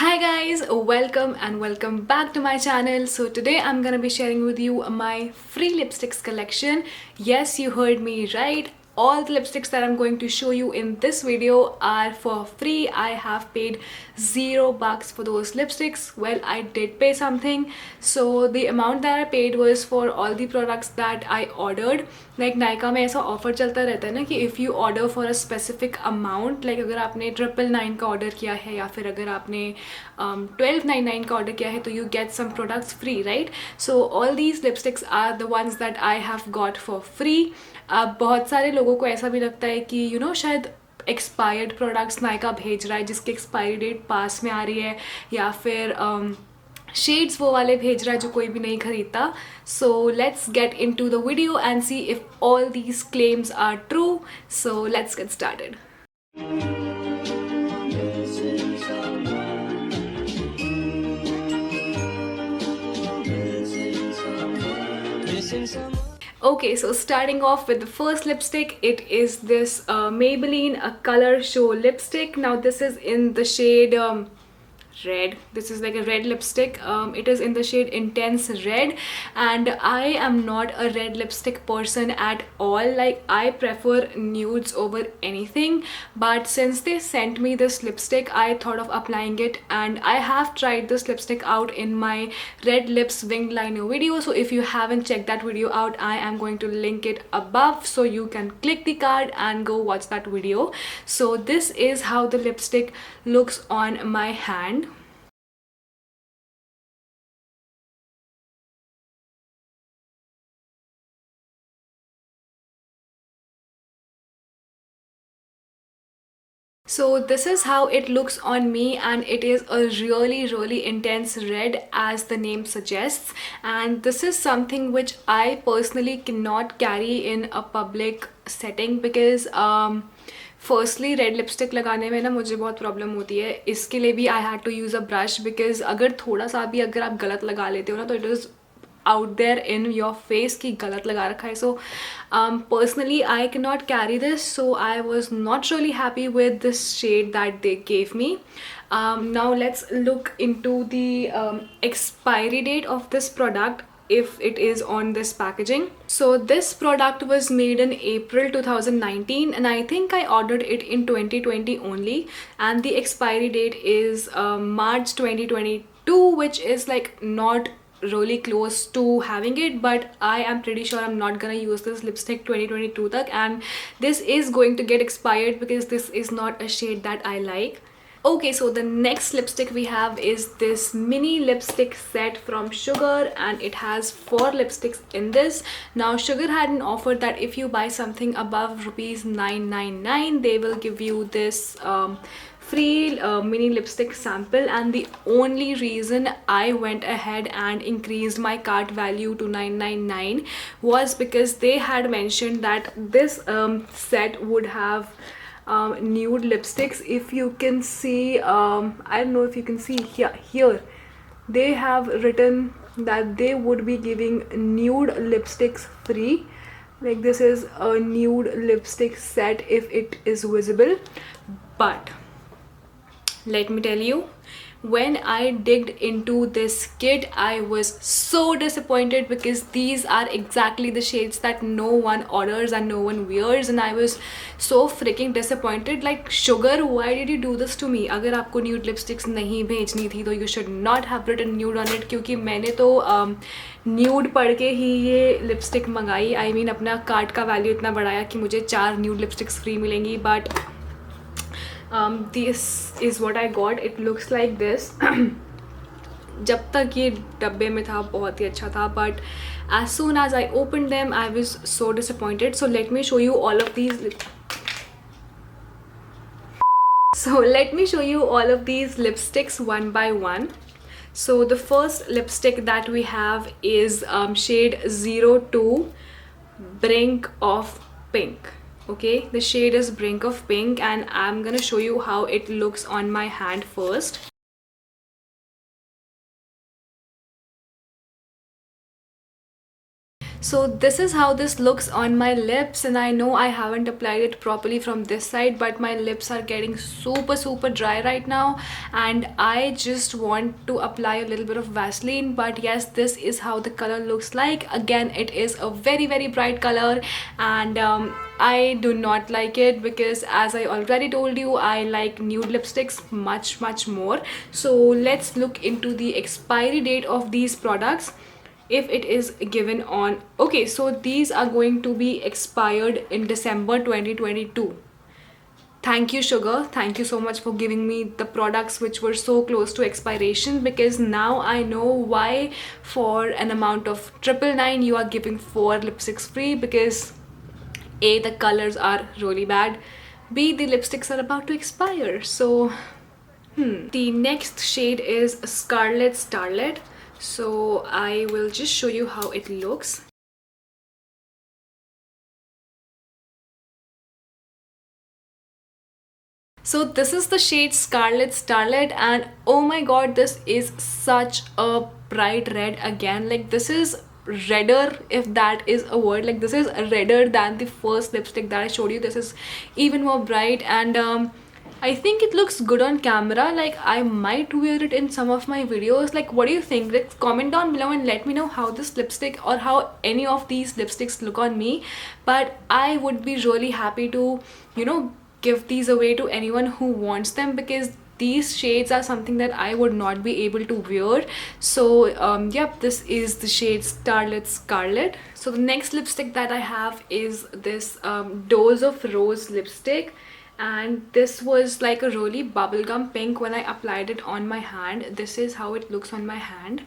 Hi guys, welcome back to my channel. So today I'm gonna be sharing with you my free lipsticks collection. Yes, you heard me right. All the lipsticks that I'm going to show you in this video are for free. I have paid $0 for those lipsticks. Well, I did pay something. So the amount that I paid was for all the products that I ordered. Like Nykaa में ऐसा offer चलता रहता है ना कि if you order for a specific amount, like अगर आपने 999 का ऑर्डर किया है या फिर अगर आपने 1299 का ऑर्डर किया है तो you get some products free, right? So all these lipsticks are the ones that I have got for free. अब बहुत सारे लोगों को ऐसा भी लगता है कि शायद एक्सपायर्ड प्रोडक्ट्स नायका भेज रहा है जिसकी एक्सपायरी डेट पास में आ रही है, या फिर शेड्स वो वाले भेज रहा है जो कोई भी नहीं खरीदता. So let's get into the video and see if all these claims are true. So let's get started. Okay, so starting off with the first lipstick, it is this Maybelline Color Show lipstick. Now this is in the shade red. This is like a red lipstick. It is in the shade Intense Red, and I am not a red lipstick person at all. Like, I prefer nudes over anything, but since they sent me this lipstick, I thought of applying it, and I have tried this lipstick out in my Red Lips Winged Liner video. So if you haven't checked that video out, I am going to link it above so you can click the card and go watch that video. So this is how the lipstick looks on my hand. So this is how it looks on me, and it is a really intense red as the name suggests, and this is something which I personally cannot carry in a public setting because firstly red lipstick लगाने में ना मुझे बहुत problem होती है. इसके लिए भी I had to use a brush because अगर थोड़ा सा भी अगर आप गलत लगा लेते हो ना तो it is out there in your face कि गलत लगा रखा है. So personally I cannot carry this, so I was not really happy with this shade that they gave me. Now let's look into the expiry date of this product if it is on this packaging. So this product was made in April 2019, and I think I ordered it in 2020 only, and the expiry date is March 2022, which is like not really close to having it, but I am pretty sure I'm not gonna use this lipstick 2022 tak, and this is going to get expired because this is not a shade that I like. Okay, so the next lipstick we have is this mini lipstick set from Sugar, and it has 4 lipsticks in this. Now Sugar had an offer that if you buy something above rupees 999 they will give you this free mini lipstick sample, and the only reason I went ahead and increased my cart value to 999 was because they had mentioned that this set would have nude lipsticks. If you can see, I don't know if you can see here they have written that they would be giving nude lipsticks free. Like, this is a nude lipstick set if it is visible, but let me tell you, when I digged into this kit I was so disappointed because these are exactly the shades that no one orders and no one wears, and I was so freaking disappointed. Like, Sugar, why did you do this to me? अगर आपको nude lipsticks नहीं भेजनी थी तो you should not have written nude on it, क्योंकि मैंने तो nude पढ़ के ही ये लिपस्टिक मंगाई. I mean, अपना कार्ट का वैल्यू इतना बढ़ाया कि मुझे 4 nude lipsticks फ्री मिलेंगी, but this is what I got. It looks like this. जब तक ये डब्बे में था बहुत ही अच्छा था, but as soon as I opened them I was so disappointed. So let me show you all of these lipsticks one by one. So the first lipstick that we have is shade 02 Brink of Pink. Okay, the shade is Brink of Pink, and I'm gonna show you how it looks on my hand first. So this is how this looks on my lips, and I know I haven't applied it properly from this side, but my lips are getting super dry right now, and I just want to apply a little bit of Vaseline. But yes, this is how the color looks like. Again, it is a very bright color, and I do not like it because, as I already told you, I like nude lipsticks much more. So let's look into the expiry date of these products, if it is given on. Okay, so these are going to be expired in December 2022. Thank you, Sugar. Thank you so much for giving me the products which were so close to expiration, because now I know why for an amount of 999 you are giving 4 lipsticks free, because A, the colors are really bad, B, the lipsticks are about to expire. So the next shade is Scarlet Starlet. So I will just show you how it looks. So this is the shade Scarlet Starlet, and oh my god, this is such a bright red again. Like, this is redder, if that is a word. Like, this is redder than the first lipstick that I showed you. This is even more bright, and I think it looks good on camera. Like, I might wear it in some of my videos. Like, what do you think? Let's comment down below and let me know how this lipstick or how any of these lipsticks look on me. But I would be really happy to, give these away to anyone who wants them, because these shades are something that I would not be able to wear. So yep, this is the shade Starlet Scarlet. So the next lipstick that I have is this Dose of Rose lipstick, and this was like a really bubblegum pink when I applied it on my hand. This is how it looks on my hand.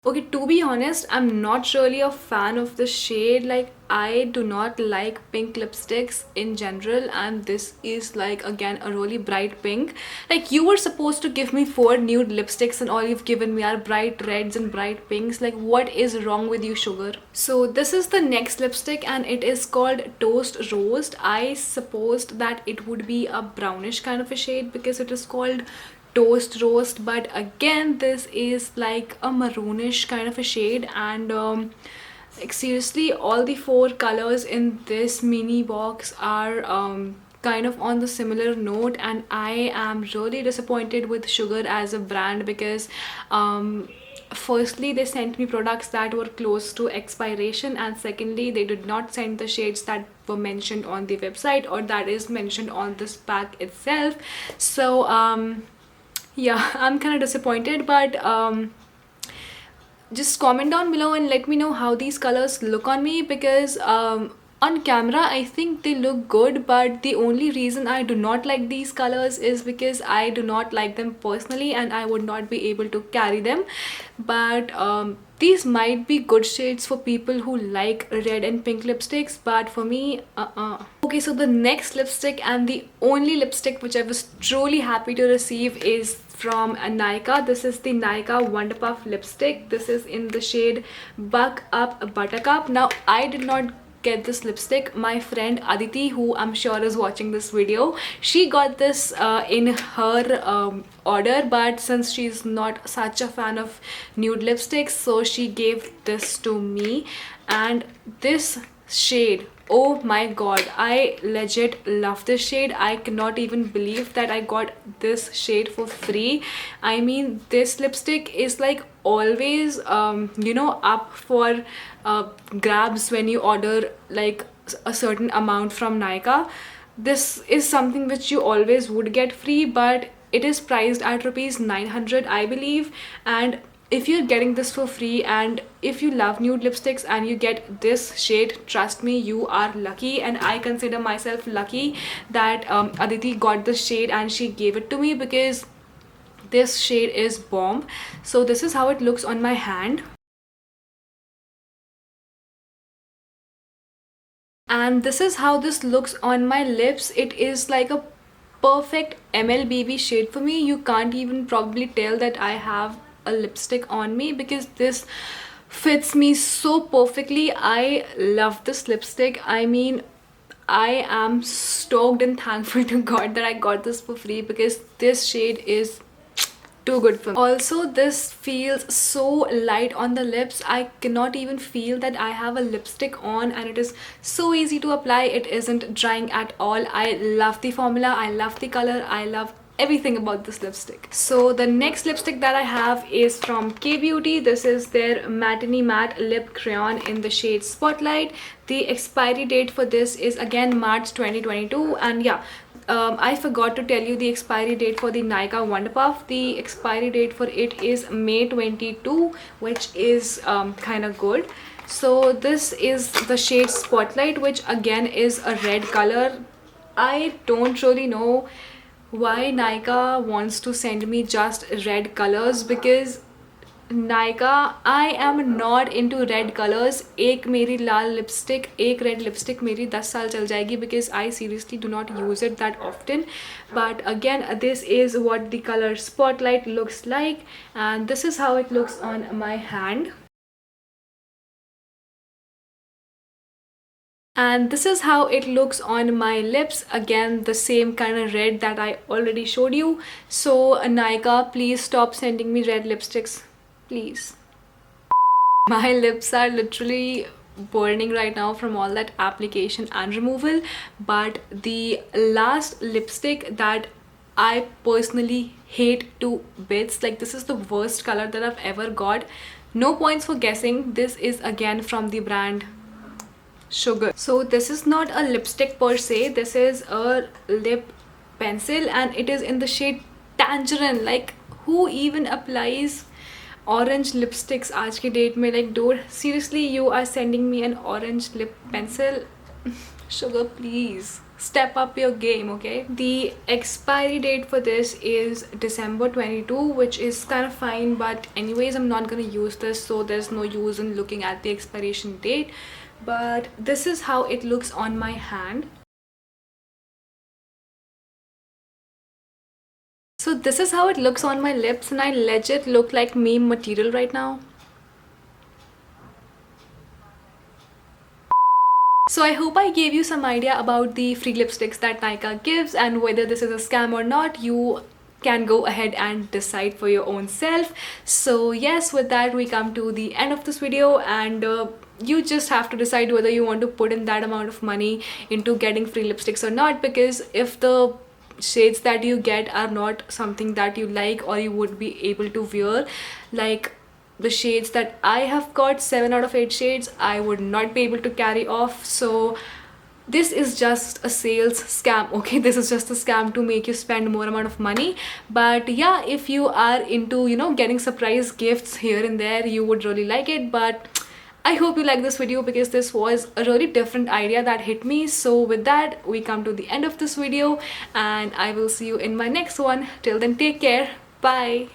Okay, to be honest, I'm not really a fan of the shade. Like, I do not like pink lipsticks in general, and this is like, again, a really bright pink. Like, you were supposed to give me 4 nude lipsticks and all you've given me are bright reds and bright pinks. Like, what is wrong with you, Sugar? So this is the next lipstick, and it is called Toast Roast. I supposed that it would be a brownish kind of a shade because it is called Toast Roast, but again, this is like a maroonish kind of a shade. And like, seriously, all the 4 colors in this mini box are kind of on the similar note, and I am really disappointed with Sugar as a brand, because firstly, they sent me products that were close to expiration, and secondly, they did not send the shades that were mentioned on the website or that is mentioned on this pack itself. So yeah, I'm kind of disappointed, but just comment down below and let me know how these colors look on me, because on camera I think they look good, but the only reason I do not like these colors is because I do not like them personally and I would not be able to carry them. But these might be good shades for people who like red and pink lipsticks, but for me, Okay, so the next lipstick, and the only lipstick which I was truly happy to receive, is from Nykaa. This is the Nykaa Wonder Puff lipstick. This is in the shade Buck Up Buttercup. Now, I did not get this lipstick. My friend Aditi, who I'm sure is watching this video, she got this in her order, but since she's not such a fan of nude lipsticks, so she gave this to me. And this shade, oh my god, I legit love this shade. I cannot even believe that I got this shade for free. I mean, this lipstick is like always up for grabs when you order like a certain amount from Nykaa. This is something which you always would get free, but it is priced at rupees 900, I believe. And if you're getting this for free, and if you love nude lipsticks and you get this shade, trust me, you are lucky. And I consider myself lucky that Aditi got this shade and she gave it to me, because this shade is bomb. So this is how it looks on my hand, and this is how this looks on my lips. It is like a perfect MLBB shade for me. You can't even probably tell that I have a lipstick on me, because this fits me so perfectly. I love this lipstick. I mean, I am stoked and thankful to God that I got this for free, because this shade is too good for me. Also, this feels so light on the lips. I cannot even feel that I have a lipstick on, and it is so easy to apply. It isn't drying at all. I love the formula, I love the color, I love everything about this lipstick. So the next lipstick that I have is from K Beauty. This is their Matinee Matte Lip Crayon in the shade Spotlight. The expiry date for this is again March 2022, and yeah, I forgot to tell you the expiry date for the Nykaa Wonder Puff. The expiry date for it is May 22, which is kind of good. So this is the shade Spotlight, which again is a red color. I don't really know why Nykaa wants to send me just red colors, because Nykaa, I am not into red colors. एक मेरी लाल lipstick, एक red lipstick मेरी 10 साल चल जाएगी, because I seriously do not use it that often. But again, this is what the color Spotlight looks like, and this is how it looks on my hand. And this is how it looks on my lips. Again, the same kind of red that I already showed you. So Nykaa, please stop sending me red lipsticks, please. My lips are literally burning right now from all that application and removal. But the last lipstick that I personally hate to bits, like this is the worst color that I've ever got. No points for guessing. This is again from the brand Sugar. So this is not a lipstick per se, this is a lip pencil, and it is in the shade Tangerine. Like, who even applies orange lipsticks aaj ki date mein? Like, dude, seriously, you are sending me an orange lip pencil? Sugar, please step up your game, okay? The expiry date for this is December 22, which is kind of fine, but anyways, I'm not gonna use this, so there's no use in looking at the expiration date. But this is how it looks on my hand. So this is how it looks on my lips, and I legit look like meme material right now. So I hope I gave you some idea about the free lipsticks that Nykaa gives, and whether this is a scam or not, you can go ahead and decide for your own self. So yes, with that we come to the end of this video, and you just have to decide whether you want to put in that amount of money into getting free lipsticks or not, because if the shades that you get are not something that you like or you would be able to wear, like the shades that I have got, 7 out of 8 shades, I would not be able to carry off. So this is just a sales scam, okay? This is just a scam to make you spend more amount of money. But yeah, if you are into, you know, getting surprise gifts here and there, you would really like it. But I hope you like this video, because this was a really different idea that hit me. So with that, we come to the end of this video, and I will see you in my next one. Till then, take care. Bye.